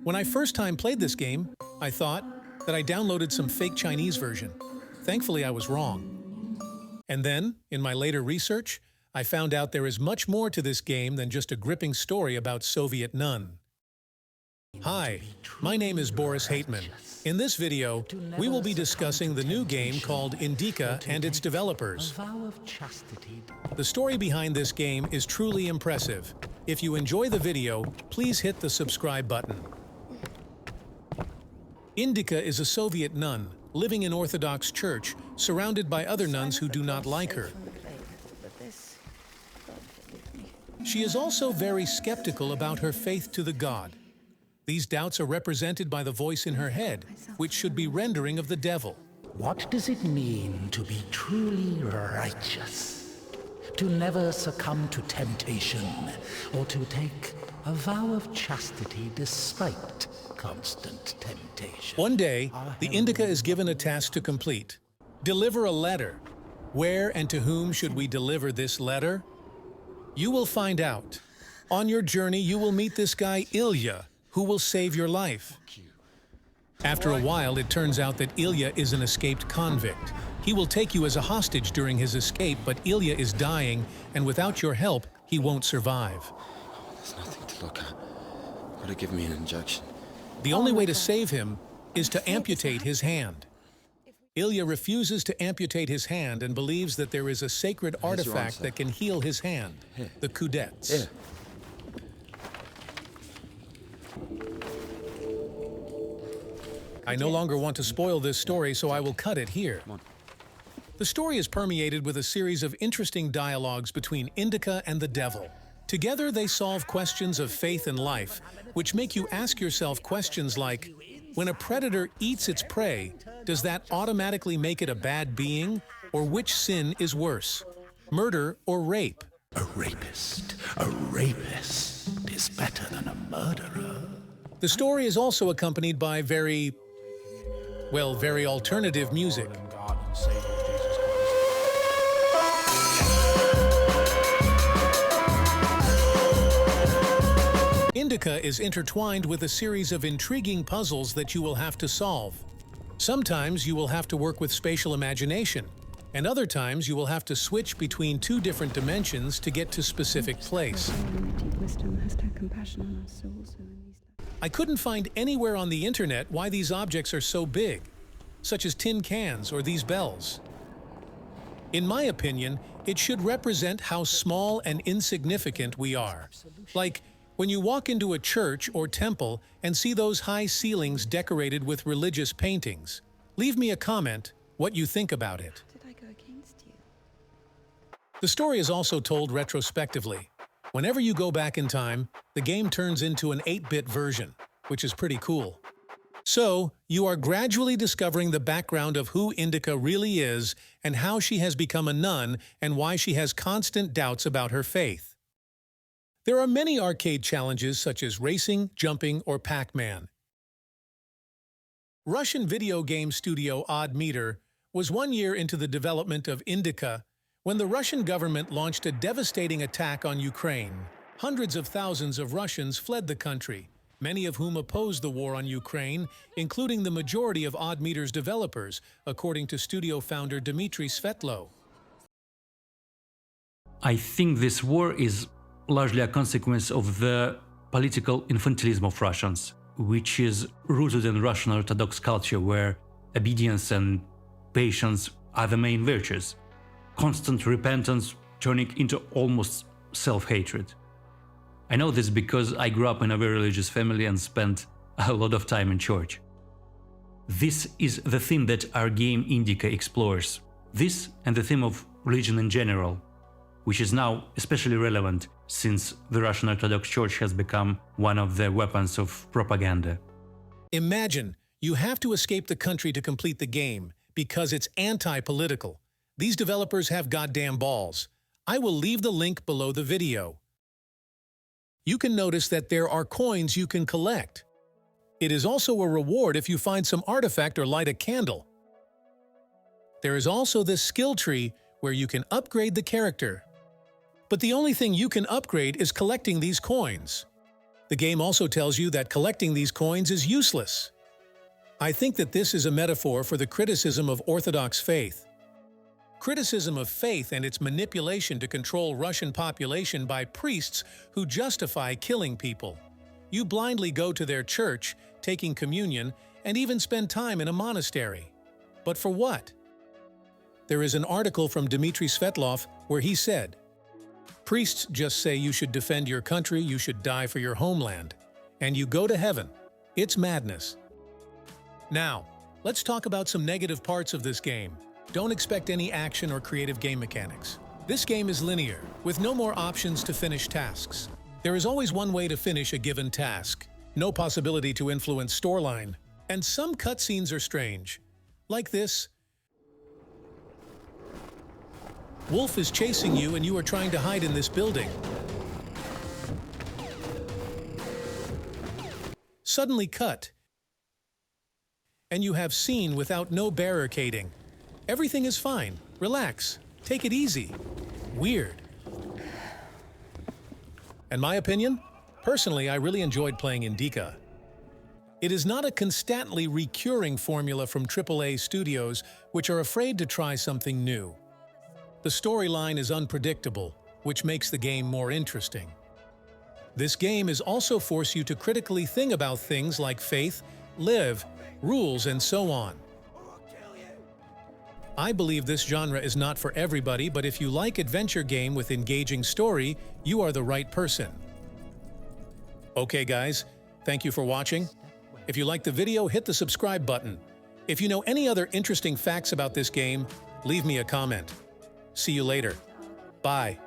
When I first time played this game, I thought that I downloaded some fake Chinese version. Thankfully, I was wrong. And then, in my later research, I found out there is much more to this game than just a gripping story about Soviet nun. Hi, my name is Boris Hateman. In this video, we will be discussing the new game called Indika and its developers. The story behind this game is truly impressive. If you enjoy the video, please hit the subscribe button. Indika is a Soviet nun living in Orthodox Church, surrounded by other nuns who do not like her. She is also very skeptical about her faith to the God. These doubts are represented by the voice in her head, which should be rendering of the devil. What does it mean to be truly righteous? To never succumb to temptation, or to take a vow of chastity despite constant temptation. One day, the Indika is given a task to complete. Deliver a letter. Where and to whom should we deliver this letter? You will find out. On your journey, you will meet this guy, Ilya, who will save your life. After a while, it turns out that Ilya is an escaped convict. He will take you as a hostage during his escape, but Ilya is dying, and without your help, he won't survive. There's nothing to look at. Gotta give me an injection. The only way to save him is to amputate his hand. Ilya refuses to amputate his hand and believes that there is a sacred artifact that can heal his hand, the kudets. I no longer want to spoil this story, so I will cut it here. The story is permeated with a series of interesting dialogues between Indika and the devil. Together, they solve questions of faith and life, which make you ask yourself questions like, when a predator eats its prey, does that automatically make it a bad being? Or which sin is worse, murder or rape? A rapist is better than a murderer. The story is also accompanied by very alternative music. Indika is intertwined with a series of intriguing puzzles that you will have to solve. Sometimes you will have to work with spatial imagination, and other times you will have to switch between two different dimensions to get to specific place. I couldn't find anywhere on the internet why these objects are so big, such as tin cans or these bells. In my opinion, it should represent how small and insignificant we are. Like when you walk into a church or temple and see those high ceilings decorated with religious paintings. Leave me a comment what you think about it. Did I go against you? The story is also told retrospectively. Whenever you go back in time, the game turns into an 8-bit version, which is pretty cool. So, you are gradually discovering the background of who Indika really is and how she has become a nun and why she has constant doubts about her faith. There are many arcade challenges such as racing, jumping, or Pac-Man. Russian video game studio Odd Meter was 1 year into the development of Indika when the Russian government launched a devastating attack on Ukraine. Hundreds of thousands of Russians fled the country, many of whom opposed the war on Ukraine, including the majority of Odd Meter's developers, according to studio founder Dmitry Svetlov. I think this war is largely a consequence of the political infantilism of Russians, which is rooted in Russian Orthodox culture where obedience and patience are the main virtues, constant repentance turning into almost self-hatred. I know this because I grew up in a very religious family and spent a lot of time in church. This is the theme that our game Indika explores. This and the theme of religion in general, which is now especially relevant since the Russian Orthodox Church has become one of the weapons of propaganda. Imagine you have to escape the country to complete the game because it's anti-political. These developers have goddamn balls. I will leave the link below the video. You can notice that there are coins you can collect. It is also a reward if you find some artifact or light a candle. There is also this skill tree where you can upgrade the character. But the only thing you can upgrade is collecting these coins. The game also tells you that collecting these coins is useless. I think that this is a metaphor for the criticism of Orthodox faith. Criticism of faith and its manipulation to control Russian population by priests who justify killing people. You blindly go to their church, taking communion, and even spend time in a monastery. But for what? There is an article from Dmitry Svetlov where he said, "Priests just say you should defend your country, you should die for your homeland, and you go to heaven. It's madness." Now, let's talk about some negative parts of this game. Don't expect any action or creative game mechanics. This game is linear, with no more options to finish tasks. There is always one way to finish a given task, no possibility to influence storyline, and some cutscenes are strange. Like this. Wolf is chasing you and you are trying to hide in this building. Suddenly cut. And you have scene without no barricading. Everything is fine. Relax. Take it easy. Weird. In my opinion, personally, I really enjoyed playing Indika. It is not a constantly recurring formula from AAA studios which are afraid to try something new. The storyline is unpredictable, which makes the game more interesting. This game is also force you to critically think about things like faith, live, rules, and so on. I believe this genre is not for everybody, but if you like adventure game with engaging story, you are the right person. Okay guys, thank you for watching. If you liked the video, hit the subscribe button. If you know any other interesting facts about this game, leave me a comment. See you later. Bye.